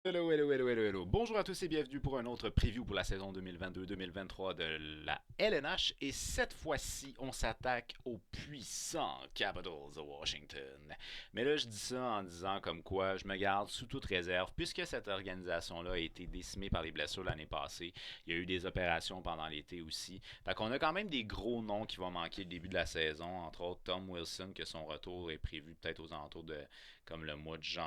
Hello, hello, hello, hello, hello. Bonjour à tous et bienvenue pour un autre preview pour la saison 2022-2023 de la LNH. Et cette fois-ci, on s'attaque aux puissants Capitals de Washington. Mais là, je dis ça en disant comme quoi je me garde sous toute réserve, puisque cette organisation-là a été décimée par les blessures l'année passée. Il y a eu des opérations pendant l'été aussi. Fait qu'on a quand même des gros noms qui vont manquer le début de la saison, entre autres Tom Wilson, que son retour est prévu peut-être aux alentours de comme le mois de je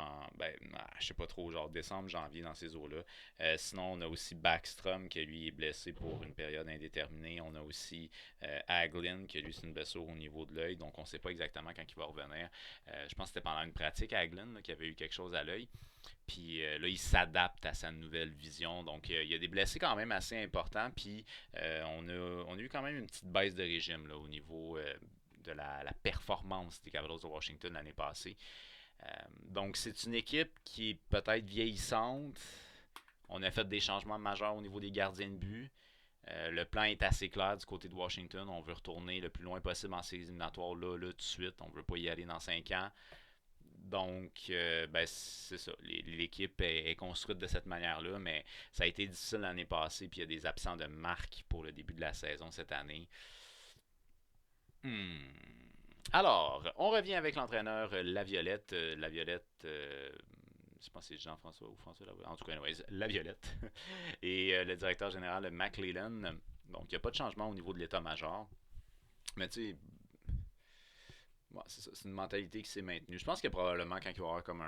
sais pas trop, genre décembre, janvier dans ces eaux-là. Sinon, on a aussi Backstrom qui lui est blessé pour une période indéterminée. On a aussi Hagelin qui lui c'est une blessure au niveau de l'œil, donc on ne sait pas exactement quand il va revenir. Je pense que c'était pendant une pratique Hagelin qui avait eu quelque chose à l'œil. Puis là, il s'adapte à sa nouvelle vision. Donc, il y a des blessés quand même assez importants. Puis, on a eu quand même une petite baisse de régime là, au niveau de la performance des Capitals de Washington l'année passée. Donc, c'est une équipe qui est peut-être vieillissante. On a fait des changements majeurs au niveau des gardiens de but. Le plan est assez clair du côté de Washington. On veut retourner le plus loin possible en séries éliminatoires là, tout de suite. On ne veut pas y aller dans 5 ans. Donc, c'est ça. L'équipe est construite de cette manière-là, mais ça a été difficile l'année passée, puis il y a des absents de marque pour le début de la saison cette année. Hmm. Alors, on revient avec l'entraîneur Laviolette. Je pense que c'est Jean-François ou François Laviolette. En tout cas, anyways, Laviolette. Et le directeur général McClellan. Donc, il n'y a pas de changement au niveau de l'état-major. Mais tu sais, c'est ça, c'est une mentalité qui s'est maintenue. Je pense que probablement quand il va y avoir comme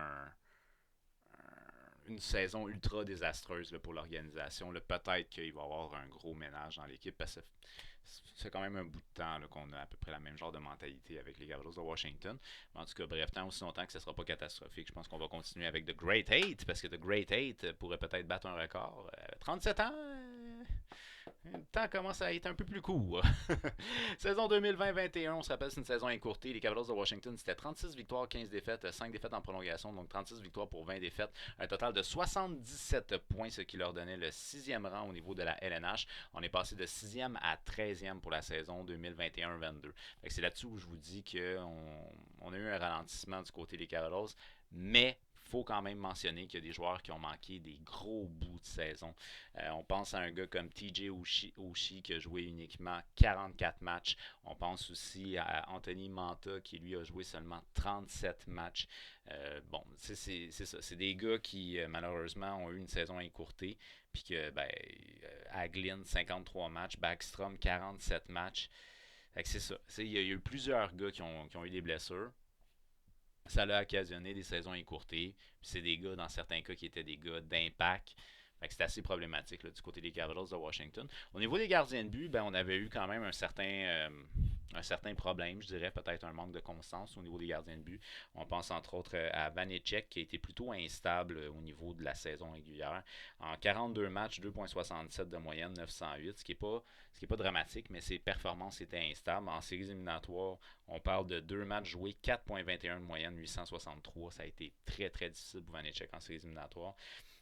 une saison ultra désastreuse là, pour l'organisation, peut-être qu'il va y avoir un gros ménage dans l'équipe parce que c'est quand même un bout de temps qu'on a à peu près la même genre de mentalité avec les Capitals de Washington. Mais en tout cas, bref, tant aussi longtemps que ce ne sera pas catastrophique, je pense qu'on va continuer avec The Great Eight parce que The Great Eight pourrait peut-être battre un record. 37 ans, le temps commence à être un peu plus court. Saison 2020-21, on se rappelle, c'est une saison écourtée. Les Capitals de Washington, c'était 36 victoires, 15 défaites, 5 défaites en prolongation, donc 36 victoires pour 20 défaites. Un total de 77 points, ce qui leur donnait le 6e rang au niveau de la LNH. On est passé de 6e à 13e pour la saison 2021-22. C'est là-dessus où je vous dis qu'on a eu un ralentissement du côté des Capitals, mais il faut quand même mentionner qu'il y a des joueurs qui ont manqué des gros bouts de saison. On pense à un gars comme TJ Oshie qui a joué uniquement 44 matchs. On pense aussi à Anthony Manta qui lui a joué seulement 37 matchs. C'est ça. C'est des gars qui malheureusement ont eu une saison écourtée. Puis que, Hagelin, 53 matchs. Backstrom, 47 matchs. Fait que c'est ça. Il y a eu plusieurs gars qui ont eu des blessures. Ça l'a occasionné des saisons écourtées. Puis c'est des gars, dans certains cas, qui étaient des gars d'impact. C'est assez problématique là, du côté des Capitals de Washington. Au niveau des gardiens de but, on avait eu quand même un certain problème, je dirais, peut-être un manque de constance au niveau des gardiens de but. On pense entre autres à Vanecek qui a été plutôt instable au niveau de la saison régulière. En 42 matchs, 2,67 de moyenne, 908, ce qui est pas dramatique, mais ses performances étaient instables. En séries éliminatoires, on parle de 2 matchs joués, 4,21 de moyenne, 863. Ça a été très très difficile pour Vanecek en séries éliminatoires.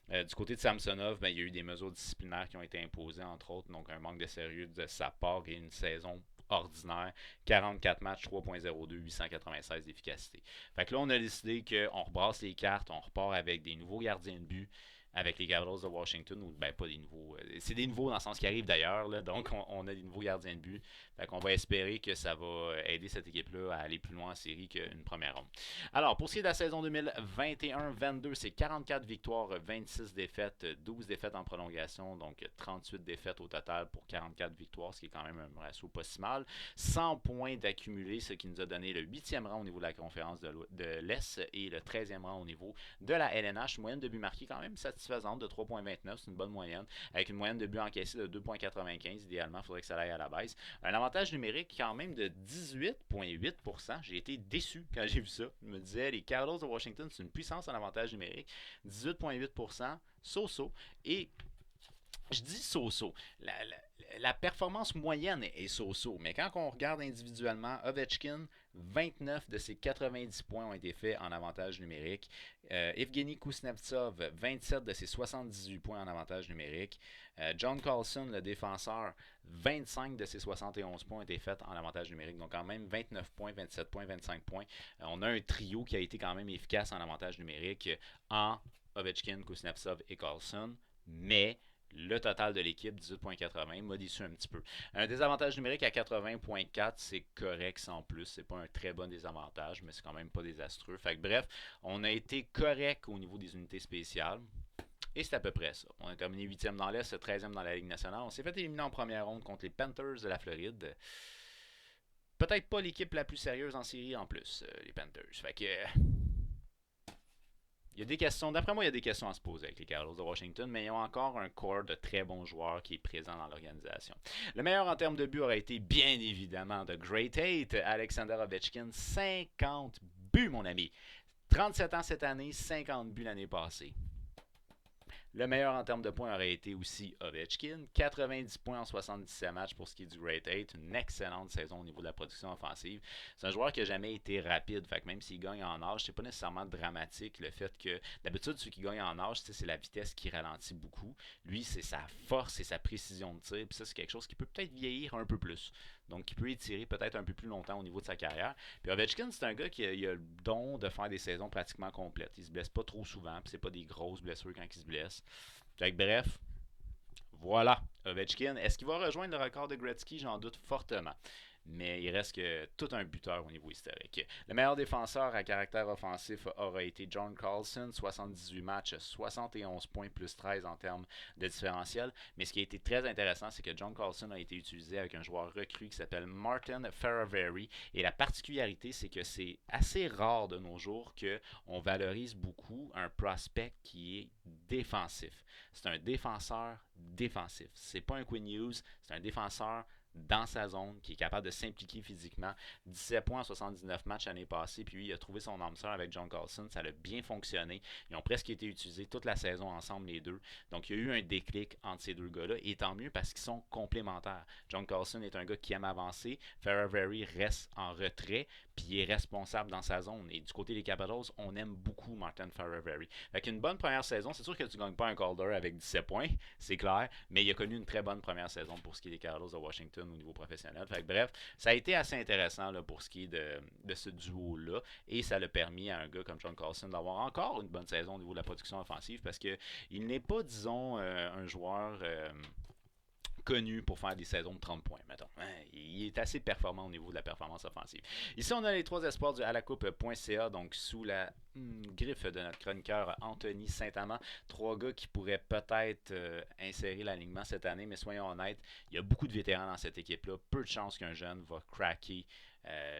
Du côté de Samsonov, il y a eu des mesures disciplinaires qui ont été imposées, entre autres, donc un manque de sérieux de sa part et une saison ordinaire. 44 matchs, 3.02, 896 d'efficacité. Fait que là, on a décidé qu'on rebrasse les cartes, on repart avec des nouveaux gardiens de but avec les Capitals de Washington, ou pas des nouveaux, c'est des nouveaux dans le sens qui arrivent d'ailleurs, là, donc on a des nouveaux gardiens de but. Fait qu'on va espérer que ça va aider cette équipe-là à aller plus loin en série qu'une première ronde. Alors, pour ce qui est de la saison 2021-22, c'est 44 victoires, 26 défaites, 12 défaites en prolongation, donc 38 défaites au total pour 44 victoires, ce qui est quand même un ratio pas si mal. 100 points d'accumulés, ce qui nous a donné le 8e rang au niveau de la conférence de l'Est et le 13e rang au niveau de la LNH. Moyenne de but marqué quand même satisfaisante de 3.29, c'est une bonne moyenne, avec une moyenne de but encaissé de 2.95. Idéalement, il faudrait que ça aille à la baisse. Un avantage numérique quand même de 18,8%. J'ai été déçu quand j'ai vu ça. Je me disais, les Capitals de Washington, c'est une puissance en avantage numérique. 18,8%, so-so. Et je dis so-so. La performance moyenne est so-so, mais quand on regarde individuellement, Ovechkin, 29 de ses 90 points ont été faits en avantage numérique. Evgeny Kuznetsov, 27 de ses 78 points en avantage numérique. John Carlson, le défenseur, 25 de ses 71 points ont été faits en avantage numérique. Donc quand même 29 points, 27 points, 25 points. On a un trio qui a été quand même efficace en avantage numérique en Ovechkin, Kuznetsov et Carlson, mais le total de l'équipe, 18.80, m'a déçu un petit peu. Un désavantage numérique à 80.4, c'est correct sans plus. C'est pas un très bon désavantage, mais c'est quand même pas désastreux. Fait que bref, on a été correct au niveau des unités spéciales. Et c'est à peu près ça. On a terminé 8e dans l'Est, 13e dans la Ligue nationale. On s'est fait éliminer en première ronde contre les Panthers de la Floride. Peut-être pas l'équipe la plus sérieuse en série en plus, les Panthers. Fait que il y a des questions, d'après moi, il y a des questions à se poser avec les Capitals de Washington, mais ils ont encore un corps de très bons joueurs qui est présent dans l'organisation. Le meilleur en termes de buts aurait été bien évidemment de Great Eight, Alexander Ovechkin, 50 buts, mon ami. 37 ans cette année, 50 buts l'année passée. Le meilleur en termes de points aurait été aussi Ovechkin. 90 points en 77 matchs pour ce qui est du Great 8. Une excellente saison au niveau de la production offensive. C'est un joueur qui n'a jamais été rapide. Fait que même s'il gagne en âge, c'est pas nécessairement dramatique le fait que d'habitude, ceux qui gagnent en âge, c'est la vitesse qui ralentit beaucoup. Lui, c'est sa force et sa précision de tir. Puis ça, c'est quelque chose qui peut peut-être vieillir un peu plus. Donc, qui peut étirer peut-être un peu plus longtemps au niveau de sa carrière. Puis Ovechkin, c'est un gars qui a le don de faire des saisons pratiquement complètes. Il se blesse pas trop souvent. Puis c'est pas des grosses blessures quand il se blesse. Fait que bref, voilà, Ovechkin. Est-ce qu'il va rejoindre le record de Gretzky? J'en doute fortement. Mais il reste que tout un buteur au niveau historique. Le meilleur défenseur à caractère offensif aura été John Carlson, 78 matchs, 71 points plus 13 en termes de différentiel. Mais ce qui a été très intéressant, c'est que John Carlson a été utilisé avec un joueur recru qui s'appelle Martin Fehervary. Et la particularité, c'est que c'est assez rare de nos jours qu'on valorise beaucoup un prospect qui est défensif. C'est un défenseur défensif. C'est pas un Quinn Hughes, c'est un défenseur dans sa zone, qui est capable de s'impliquer physiquement. 17 points en 79 matchs l'année passée, puis lui, il a trouvé son âme sœur avec John Carlson. Ça a bien fonctionné. Ils ont presque été utilisés toute la saison ensemble, les deux. Donc, il y a eu un déclic entre ces deux gars-là, et tant mieux parce qu'ils sont complémentaires. John Carlson est un gars qui aime avancer. Fehervary reste en retrait, puis il est responsable dans sa zone. Et du côté des Capitals, on aime beaucoup Martin Fehervary. Fait qu'une bonne première saison, c'est sûr que tu ne gagnes pas un Calder avec 17 points, c'est clair, mais il a connu une très bonne première saison pour ce qui est des Capitals de Washington au niveau professionnel. Fait que, bref, ça a été assez intéressant là, pour ce qui est de ce duo-là, et ça l'a permis à un gars comme John Carlson d'avoir encore une bonne saison au niveau de la production offensive, parce qu'il n'est pas, disons, un joueur connu pour faire des saisons de 30 points, mettons. Il est assez performant au niveau de la performance offensive. Ici, on a les trois espoirs du alacoupe.ca, donc sous la griffe de notre chroniqueur Anthony Saint-Amand. Trois gars qui pourraient peut-être insérer l'alignement cette année, mais soyons honnêtes, il y a beaucoup de vétérans dans cette équipe-là. Peu de chances qu'un jeune va craquer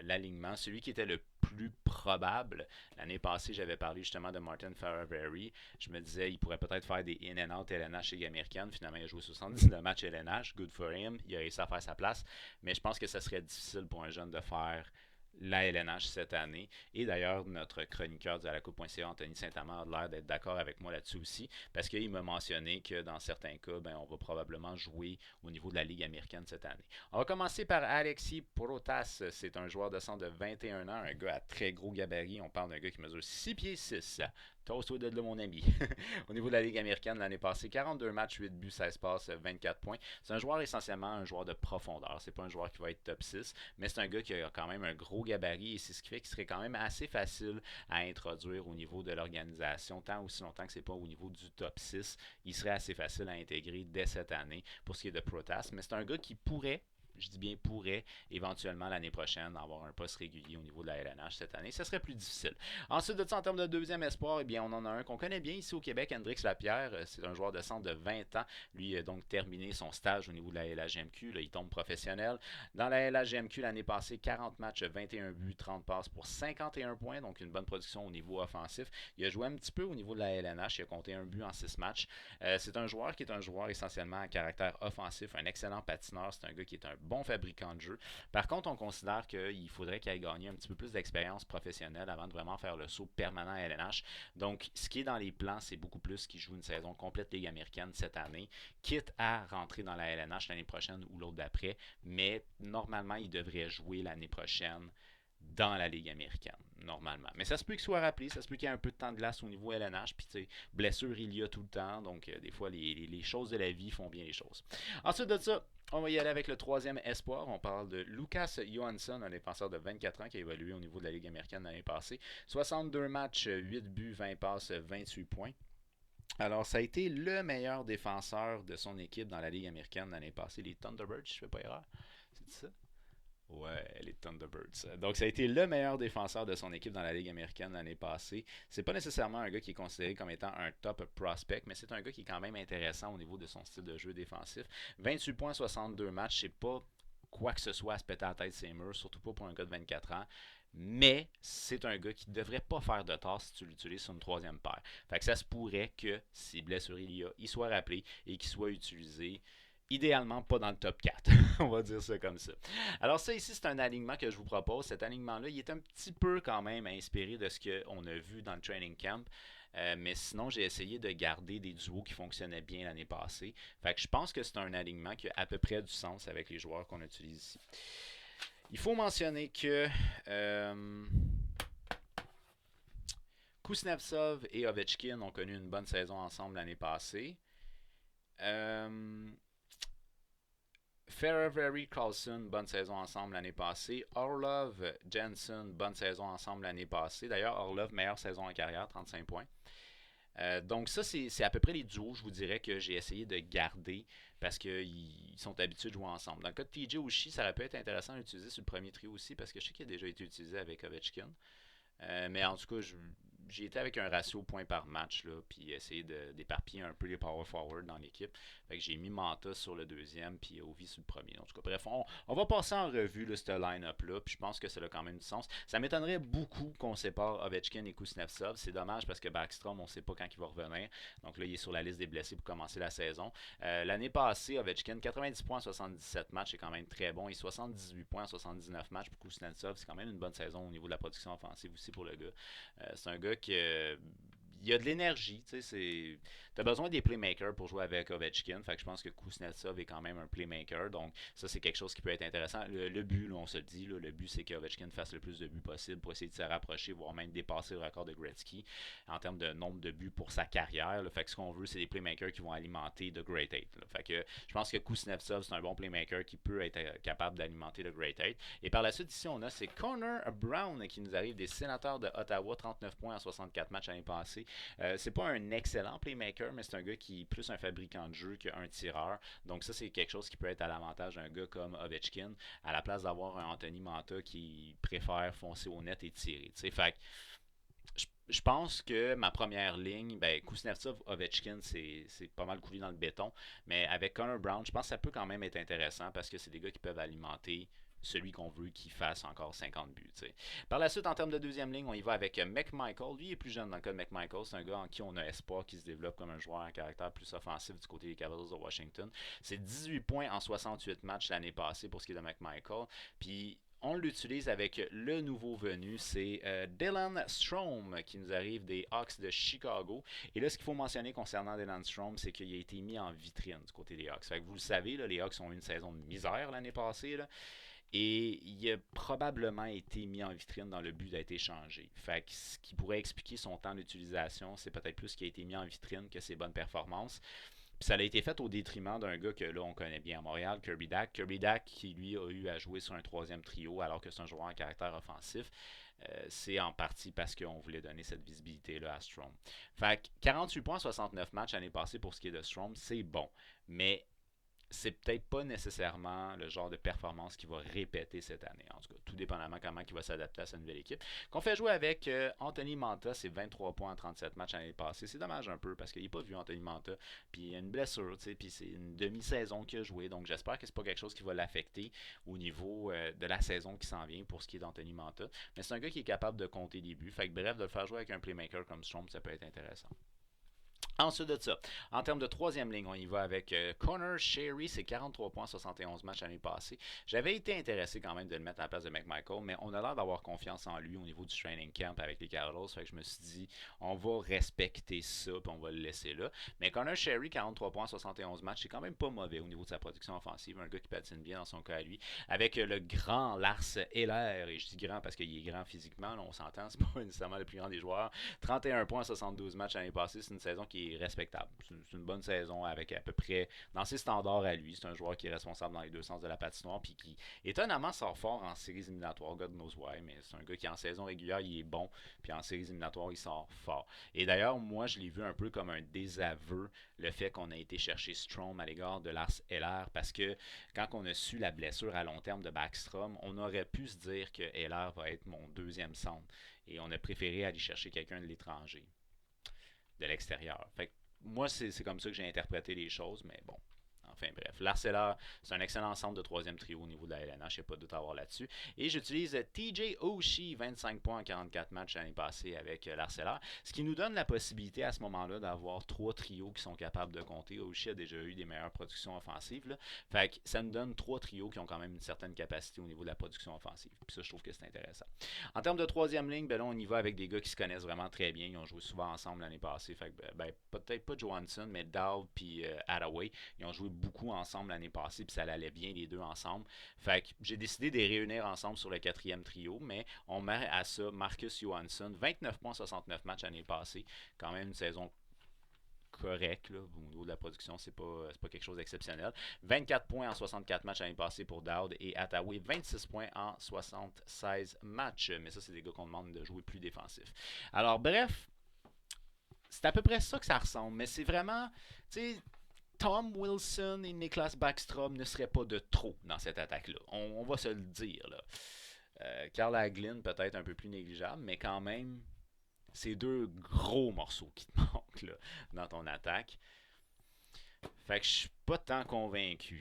l'alignement. Celui qui était le plus probable, l'année passée, j'avais parlé justement de Martin Fehervary. Je me disais, il pourrait peut-être faire des in and out LNH chez Américaine. Finalement, il a joué 79 matchs LNH. Good for him. Il a réussi à faire sa place. Mais je pense que ça serait difficile pour un jeune de faire la LNH cette année. Et d'ailleurs, notre chroniqueur du alacoupe.ca, Anthony Saint-Amand, a l'air d'être d'accord avec moi là-dessus aussi, parce qu'il m'a mentionné que dans certains cas, on va probablement jouer au niveau de la Ligue américaine cette année. On va commencer par Alexis Protas. C'est un joueur de centre de 21 ans, un gars à très gros gabarit. On parle d'un gars qui mesure 6 pieds 6. Toast de mon ami. Au niveau de la Ligue américaine, l'année passée, 42 matchs, 8 buts, 16 passes, 24 points. C'est un joueur essentiellement un joueur de profondeur. C'est pas un joueur qui va être top 6, mais c'est un gars qui a quand même un gros gabarit, et c'est ce qui fait qu'il serait quand même assez facile à introduire au niveau de l'organisation, tant aussi longtemps que c'est pas au niveau du top 6. Il serait assez facile à intégrer dès cette année pour ce qui est de Protas, mais c'est un gars qui pourrait, je dis bien pourrait, éventuellement l'année prochaine avoir un poste régulier au niveau de la LNH cette année. Ça serait plus difficile. Ensuite de ça, en termes de deuxième espoir, eh bien, on en a un qu'on connaît bien ici au Québec, Hendrix Lapierre. C'est un joueur de centre de 20 ans. Lui a donc terminé son stage au niveau de la LHGMQ. Là, il tombe professionnel. Dans la LHGMQ, l'année passée, 40 matchs, 21 buts, 30 passes pour 51 points, donc une bonne production au niveau offensif. Il a joué un petit peu au niveau de la LNH. Il a compté un but en 6 matchs. C'est un joueur qui est un joueur essentiellement à caractère offensif, un excellent patineur. C'est un gars qui est un bon fabricant de jeu. Par contre, on considère qu'il faudrait qu'il ait gagné un petit peu plus d'expérience professionnelle avant de vraiment faire le saut permanent à LNH. Donc, ce qui est dans les plans, c'est beaucoup plus qu'il joue une saison complète Ligue américaine cette année, quitte à rentrer dans la LNH l'année prochaine ou l'autre d'après. Mais normalement, il devrait jouer l'année prochaine dans la Ligue américaine, normalement. Mais ça se peut qu'il soit rappelé, ça se peut qu'il y ait un peu de temps de glace au niveau LNH, puis tu sais, blessure il y a tout le temps, donc des fois les choses de la vie font bien les choses. Ensuite de ça, on va y aller avec le troisième espoir. On parle de Lucas Johansson, un défenseur de 24 ans qui a évolué au niveau de la Ligue américaine l'année passée. 62 matchs, 8 buts, 20 passes, 28 points. Alors, ça a été le meilleur défenseur de son équipe dans la Ligue américaine l'année passée, les Thunderbirds, si je ne fais pas erreur. C'est ça? Ouais, les Thunderbirds. Donc, ça a été le meilleur défenseur de son équipe dans la Ligue américaine l'année passée. C'est pas nécessairement un gars qui est considéré comme étant un top prospect, mais c'est un gars qui est quand même intéressant au niveau de son style de jeu défensif. 28 points, 62 matchs, c'est pas quoi que ce soit à se péter la tête ses murs, surtout pas pour un gars de 24 ans. Mais c'est un gars qui ne devrait pas faire de tort si tu l'utilises sur une troisième paire. Fait que ça se pourrait que, si blessure il y a, il soit rappelé et qu'il soit utilisé idéalement pas dans le top 4. On va dire ça comme ça. Alors ça ici, c'est un alignement que je vous propose. Cet alignement-là, il est un petit peu quand même inspiré de ce qu'on a vu dans le training camp. Mais sinon, j'ai essayé de garder des duos qui fonctionnaient bien l'année passée. Fait que je pense que c'est un alignement qui a à peu près du sens avec les joueurs qu'on utilise ici. Il faut mentionner que Kuznetsov et Ovechkin ont connu une bonne saison ensemble l'année passée. Euh, Ferravari, Carlson, bonne saison ensemble l'année passée. Orlov, Jensen, bonne saison ensemble l'année passée. D'ailleurs, Orlov, meilleure saison en carrière, 35 points. Donc ça, c'est à peu près les duos, je vous dirais, que j'ai essayé de garder parce qu'ils sont habitués de jouer ensemble. Dans le cas de TJ Oshie, ça aurait pu être intéressant d'utiliser sur le premier trio aussi parce que je sais qu'il a déjà été utilisé avec Ovechkin. Mais en tout cas, j'ai été avec un ratio point par match, là, puis essayer d'éparpiller un peu les power forward dans l'équipe. Fait que j'ai mis Manta sur le deuxième, puis Ovi sur le premier. En tout cas, bref, on va passer en revue là, ce line-up-là, puis je pense que ça a quand même du sens. Ça m'étonnerait beaucoup qu'on sépare Ovechkin et Kuznetsov. C'est dommage parce que Backstrom, on ne sait pas quand il va revenir. Donc là, il est sur la liste des blessés pour commencer la saison. L'année passée, Ovechkin, 90 points en 77 matchs, c'est quand même très bon. Et 78 points en 79 matchs pour Kuznetsov, c'est quand même une bonne saison au niveau de la production offensive aussi pour le gars. C'est un gars qui il a de l'énergie, tu sais, t'as besoin des playmakers pour jouer avec Ovechkin, fait que je pense que Kuznetsov est quand même un playmaker, donc ça c'est quelque chose qui peut être intéressant. Le but, là, on se le dit, là, le but c'est qu'Ovechkin fasse le plus de buts possible pour essayer de se rapprocher, voire même dépasser le record de Gretzky en termes de nombre de buts pour sa carrière, là. Fait que ce qu'on veut, c'est des playmakers qui vont alimenter The Great Eight, là. Fait que je pense que Kuznetsov c'est un bon playmaker qui peut être capable d'alimenter The Great Eight. Et par la suite ici on a c'est Connor Brown qui nous arrive des Sénateurs de Ottawa, 39 points en 64 matchs l'année passée. C'est pas un excellent playmaker, mais c'est un gars qui est plus un fabricant de jeu qu'un tireur. Donc ça, c'est quelque chose qui peut être à l'avantage d'un gars comme Ovechkin, à la place d'avoir un Anthony Manta qui préfère foncer au net et tirer. T'sais. Fait que je pense que ma première ligne, ben, Kuznetsov, Ovechkin, c'est pas mal coulé dans le béton. Mais avec Connor Brown, je pense que ça peut quand même être intéressant parce que c'est des gars qui peuvent alimenter celui qu'on veut qu'il fasse encore 50 buts. T'sais. Par la suite, en termes de deuxième ligne, on y va avec McMichael. Lui, il est plus jeune dans le cas de McMichael. C'est un gars en qui on a espoir qui se développe comme un joueur à caractère plus offensif du côté des Capitals de Washington. C'est 18 points en 68 matchs l'année passée pour ce qui est de McMichael. Puis on l'utilise avec le nouveau venu, c'est Dylan Strome qui nous arrive des Hawks de Chicago. Et là, ce qu'il faut mentionner concernant Dylan Strome, c'est qu'il a été mis en vitrine du côté des Hawks. Fait que vous le savez, là, les Hawks ont eu une saison de misère l'année passée. Là. Et il a probablement été mis en vitrine dans le but d'être échangé. Fait que ce qui pourrait expliquer son temps d'utilisation, c'est peut-être plus qu'il a été mis en vitrine que ses bonnes performances. Puis ça a été fait au détriment d'un gars que là on connaît bien à Montréal, Kirby Dack. Kirby Dack qui lui a eu à jouer sur un troisième trio alors que c'est un joueur en caractère offensif. C'est en partie parce qu'on voulait donner cette visibilité-là à Strom. Fait que 48 points, 69 matchs l'année passée pour ce qui est de Strom, c'est bon. Mais c'est peut-être pas nécessairement le genre de performance qu'il va répéter cette année. En tout cas, tout dépendamment comment il va s'adapter à sa nouvelle équipe. Qu'on fait jouer avec Anthony Manta, c'est 23 points en 37 matchs l'année passée. C'est dommage un peu parce qu'il n'est pas vu Anthony Manta. Puis il y a une blessure, puis c'est une demi-saison qu'il a joué. Donc j'espère que c'est pas quelque chose qui va l'affecter au niveau de la saison qui s'en vient pour ce qui est d'Anthony Manta. Mais c'est un gars qui est capable de compter des buts. Fait que bref, de le faire jouer avec un playmaker comme Strom, ça peut être intéressant. Ensuite de ça, en termes de troisième ligne, on y va avec Connor Sherry, c'est 43 points, 71 matchs l'année passée. J'avais été intéressé quand même de le mettre à la place de McMichael, mais on a l'air d'avoir confiance en lui au niveau du training camp avec les Capitals. Fait que je me suis dit, on va respecter ça, puis on va le laisser là. Mais Connor Sherry, 43 points, 71 matchs, c'est quand même pas mauvais au niveau de sa production offensive. Un gars qui patine bien dans son cas à lui. Avec le grand Lars Eller, et je dis grand parce qu'il est grand physiquement, là, on s'entend, c'est pas nécessairement le plus grand des joueurs. 31 points, 72 matchs l'année passée, c'est une saison qui qui est respectable. C'est une bonne saison avec à peu près, dans ses standards à lui, c'est un joueur qui est responsable dans les deux sens de la patinoire, puis qui étonnamment sort fort en séries éliminatoires. God knows why, mais c'est un gars qui en saison régulière, il est bon, puis en séries éliminatoires, il sort fort. Et d'ailleurs, moi, je l'ai vu un peu comme un désaveu, le fait qu'on a été chercher Strome à l'égard de Lars Eller, parce que quand on a su la blessure à long terme de Backstrom, on aurait pu se dire que Eller va être mon deuxième centre. Et on a préféré aller chercher quelqu'un de l'étranger, de l'extérieur. Fait que moi, c'est comme ça que j'ai interprété les choses, mais bon. Enfin bref, Larceller, c'est un excellent centre de troisième trio au niveau de la LNH, il n'y a pas de doute à avoir là-dessus. Et j'utilise TJ Oshie, 25 points en 44 matchs l'année passée avec Larceller, ce qui nous donne la possibilité à ce moment-là d'avoir trois trios qui sont capables de compter. Oshie a déjà eu des meilleures productions offensives, là. Fait que ça nous donne trois trios qui ont quand même une certaine capacité au niveau de la production offensive. Puis ça, je trouve que c'est intéressant. En termes de troisième ligne, ben là, on y va avec des gars qui se connaissent vraiment très bien. Ils ont joué souvent ensemble l'année passée. Fait que, ben, peut-être pas Johansson, mais Dowd puis Hathaway. Ils ont joué beaucoup ensemble l'année passée, puis ça allait bien les deux ensemble. Fait que j'ai décidé de les réunir ensemble sur le quatrième trio, mais on met à ça Marcus Johansson, 29 points, 69 matchs l'année passée. Quand même une saison correcte, là, au niveau de la production, c'est pas quelque chose d'exceptionnel. 24 points en 64 matchs l'année passée pour Dowd et Hathaway, 26 points en 76 matchs. Mais ça, c'est des gars qu'on demande de jouer plus défensif. Alors, bref, c'est à peu près ça que ça ressemble, mais c'est vraiment, tu sais, Tom Wilson et Niklas Backstrom ne seraient pas de trop dans cette attaque-là. On va se le dire, là. Carl Hagelin, peut-être un peu plus négligeable, mais quand même, c'est deux gros morceaux qui te manquent là, dans ton attaque. Fait que je suis pas tant convaincu.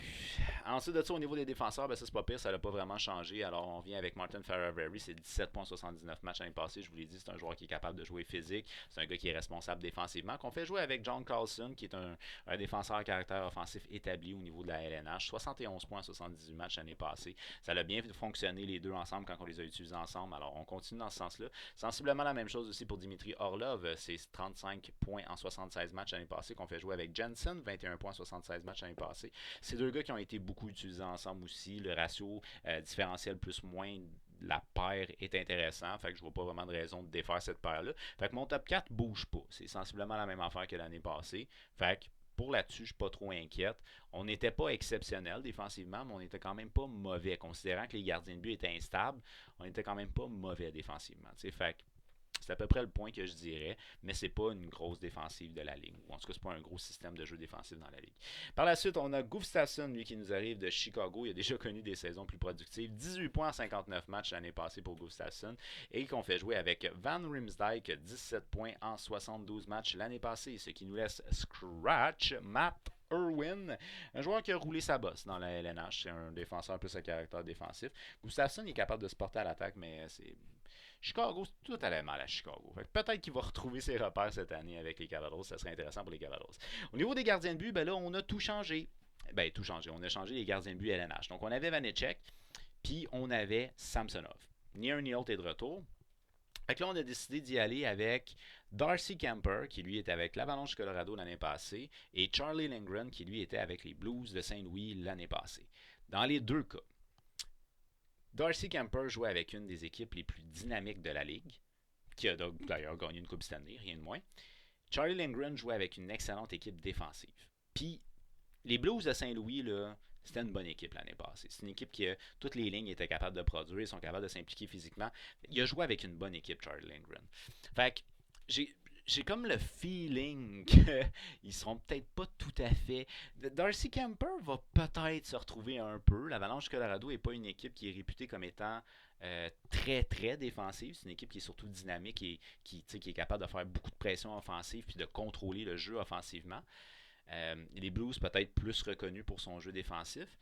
Ensuite de ça, au niveau des défenseurs, ben ça c'est pas pire, ça n'a pas vraiment changé. Alors on vient avec Martin Ferravari, c'est 17,79 matchs l'année passée. Je vous l'ai dit, c'est un joueur qui est capable de jouer physique. C'est un gars qui est responsable défensivement. Qu'on fait jouer avec John Carlson, qui est un défenseur à caractère offensif établi au niveau de la LNH. 71 points en 78 matchs l'année passée. Ça a bien fonctionné les deux ensemble quand on les a utilisés ensemble. Alors on continue dans ce sens-là. Sensiblement la même chose aussi pour Dimitri Orlov. C'est 35 points en 76 matchs l'année passée qu'on fait jouer avec Jensen. 21 points en 76 matchs l'année passée. C'est deux gars qui ont été beaucoup utilisés ensemble aussi. Le ratio différentiel plus-moins, la paire est intéressant. Fait que je vois pas vraiment de raison de défaire cette paire-là. Fait que mon top 4 bouge pas. C'est sensiblement la même affaire que l'année passée. Fait que pour là-dessus, je suis pas trop inquiète. On n'était pas exceptionnel défensivement, mais on était quand même pas mauvais. Considérant que les gardiens de but étaient instables, on était quand même pas mauvais défensivement. Fait que c'est à peu près le point que je dirais, mais c'est pas une grosse défensive de la ligue. Ou en tout cas, c'est pas un gros système de jeu défensif dans la ligue. Par la suite, on a Gustafsson, lui, qui nous arrive de Chicago. Il a déjà connu des saisons plus productives. 18 points en 59 matchs l'année passée pour Gustafsson. Et qu'on fait jouer avec Van Riemsdyk, 17 points en 72 matchs l'année passée. Ce qui nous laisse scratch Matt Irwin, un joueur qui a roulé sa bosse dans la LNH. C'est un défenseur plus à caractère défensif. Gustafsson est capable de se porter à l'attaque, mais c'est... Chicago, tout allait mal à Chicago. Peut-être qu'il va retrouver ses repères cette année avec les Cavalos. Ça serait intéressant pour les Cavalos. Au niveau des gardiens de but, ben là, on a tout changé. Ben, tout changé. On a changé les gardiens de but LNH. Donc, on avait Vanecek, puis on avait Samsonov. Ni un ni l'autre est de retour. Fait que là, on a décidé d'y aller avec Darcy Kemper, qui lui était avec l'Avalanche Colorado l'année passée, et Charlie Lindgren, qui lui était avec les Blues de Saint-Louis l'année passée. Dans les deux cas, Darcy Kemper jouait avec une des équipes les plus dynamiques de la ligue, qui a d'ailleurs gagné une Coupe Stanley, rien de moins. Charlie Lindgren jouait avec une excellente équipe défensive. Puis, les Blues de Saint-Louis, là, c'était une bonne équipe l'année passée. C'est une équipe qui, toutes les lignes étaient capables de produire, ils sont capables de s'impliquer physiquement. Il a joué avec une bonne équipe, Charlie Lindgren. Fait que, j'ai comme le feeling qu'ils seront peut-être pas tout à fait. Darcy Kemper va peut-être se retrouver un peu. L'Avalanche Colorado n'est pas une équipe qui est réputée comme étant très très défensive. C'est une équipe qui est surtout dynamique et qui est capable de faire beaucoup de pression offensive puis de contrôler le jeu offensivement. Les Blues peut-être plus reconnus pour son jeu défensif.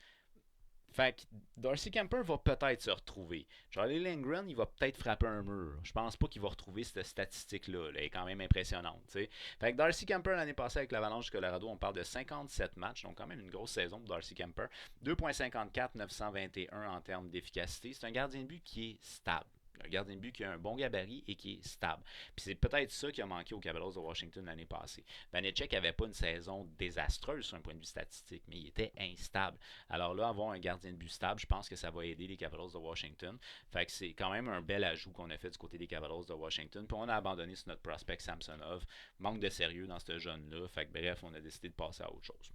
Fait que Darcy Kemper va peut-être se retrouver. Charlie Lindgren, il va peut-être frapper un mur. Je pense pas qu'il va retrouver cette statistique-là. Elle est quand même impressionnante. T'sais. Fait que Darcy Kemper, l'année passée avec l'Avalanche du Colorado, on parle de 57 matchs. Donc quand même une grosse saison pour Darcy Kemper. 2,54, 921 en termes d'efficacité. C'est un gardien de but qui est stable. Un gardien de but qui a un bon gabarit et qui est stable. Puis c'est peut-être ça qui a manqué aux Capitals de Washington l'année passée. Vanecek n'avait pas une saison désastreuse sur un point de vue statistique, mais il était instable. Alors là, avoir un gardien de but stable, je pense que ça va aider les Capitals de Washington. Fait que c'est quand même un bel ajout qu'on a fait du côté des Capitals de Washington. Puis on a abandonné sur notre prospect Samsonov. Manque de sérieux dans ce jeune-là. Fait que bref, on a décidé de passer à autre chose.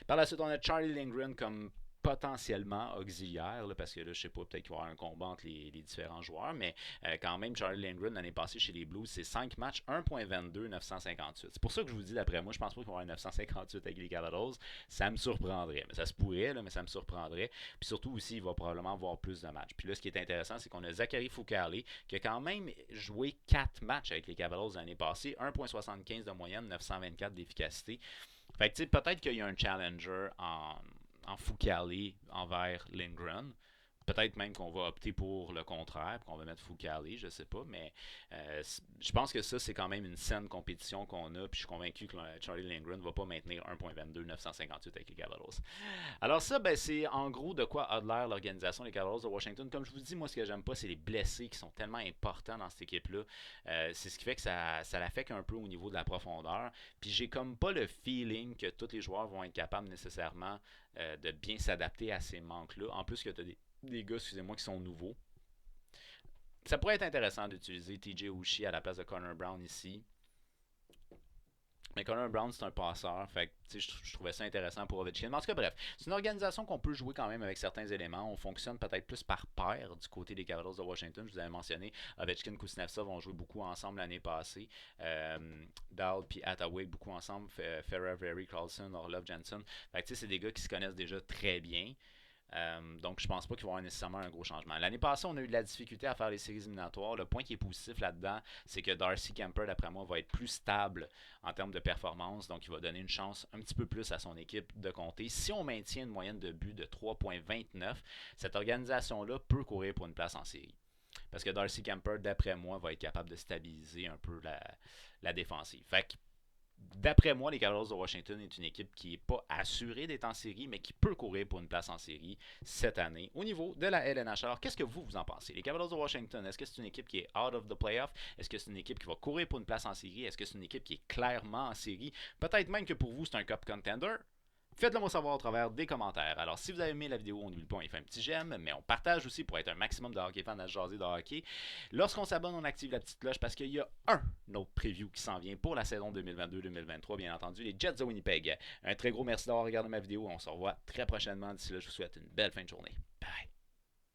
Par la suite, on a Charlie Lindgren comme potentiellement auxiliaire, là, parce que là, je sais pas, peut-être qu'il va y avoir un combat entre les différents joueurs, mais quand même, Charlie Lindgren, l'année passée chez les Blues, c'est 5 matchs, 1.22, 958. C'est pour ça que je vous dis, d'après moi, je pense pas qu'il va y avoir 958 avec les Capitals. Ça me surprendrait, mais ça se pourrait, là, mais ça me surprendrait. Puis surtout aussi, il va probablement avoir plus de matchs. Puis là, ce qui est intéressant, c'est qu'on a Zachary Foucalé, qui a quand même joué 4 matchs avec les Capitals l'année passée, 1.75 de moyenne, 924 d'efficacité. Fait que peut-être qu'il y a un challenger en Foucalé envers Lindgren. Peut-être même qu'on va opter pour le contraire, qu'on va mettre Foucalé, je sais pas, mais je pense que ça, c'est quand même une saine compétition qu'on a, puis je suis convaincu que Charlie Lindgren ne va pas maintenir 1.22 958 avec les Capitals. Alors ça, ben, c'est en gros de quoi a l'air l'organisation des Capitals de Washington. Comme je vous dis, moi, ce que j'aime pas, c'est les blessés qui sont tellement importants dans cette équipe-là. C'est ce qui fait que ça l'affecte un peu au niveau de la profondeur. Puis j'ai comme pas le feeling que tous les joueurs vont être capables nécessairement de bien s'adapter à ces manques-là. En plus que tu as des gars, excusez-moi, qui sont nouveaux. Ça pourrait être intéressant d'utiliser TJ Oshie à la place de Connor Brown ici. Mais Connor Brown, c'est un passeur. Fait que je trouvais ça intéressant pour Ovechkin. Mais en tout cas, bref, c'est une organisation qu'on peut jouer quand même avec certains éléments. On fonctionne peut-être plus par paire du côté des Capitals de Washington. Je vous avais mentionné, Ovechkin et Kuznetsov ont joué beaucoup ensemble l'année passée. Dahl et Hathaway beaucoup ensemble. Ferrer, Very, Carlson, Orlov, Jensen. Fait que c'est des gars qui se connaissent déjà très bien. Donc, je pense pas qu'il va y avoir nécessairement un gros changement. L'année passée, on a eu de la difficulté à faire les séries éliminatoires. Le point qui est positif là-dedans, c'est que Darcy Kemper, d'après moi, va être plus stable en termes de performance. Donc, il va donner une chance un petit peu plus à son équipe de compter. Si on maintient une moyenne de but de 3.29, cette organisation-là peut courir pour une place en série. Parce que Darcy Kemper, d'après moi, va être capable de stabiliser un peu la défensive. Fait que d'après moi, les Capitals de Washington est une équipe qui n'est pas assurée d'être en série, mais qui peut courir pour une place en série cette année. Au niveau de la LNH, alors qu'est-ce que vous en pensez? Les Capitals de Washington, est-ce que c'est une équipe qui est out of the playoff? Est-ce que c'est une équipe qui va courir pour une place en série? Est-ce que c'est une équipe qui est clairement en série? Peut-être même que pour vous, c'est un cup contender. Faites-le moi savoir au travers des commentaires. Alors, si vous avez aimé la vidéo, on n'oublie pas, on y fait un petit j'aime, mais on partage aussi pour être un maximum de hockey fans à jaser de hockey. Lorsqu'on s'abonne, on active la petite cloche parce qu'il y a un autre preview qui s'en vient pour la saison 2022-2023, bien entendu, les Jets de Winnipeg. Un très gros merci d'avoir regardé ma vidéo. On se revoit très prochainement. D'ici là, je vous souhaite une belle fin de journée.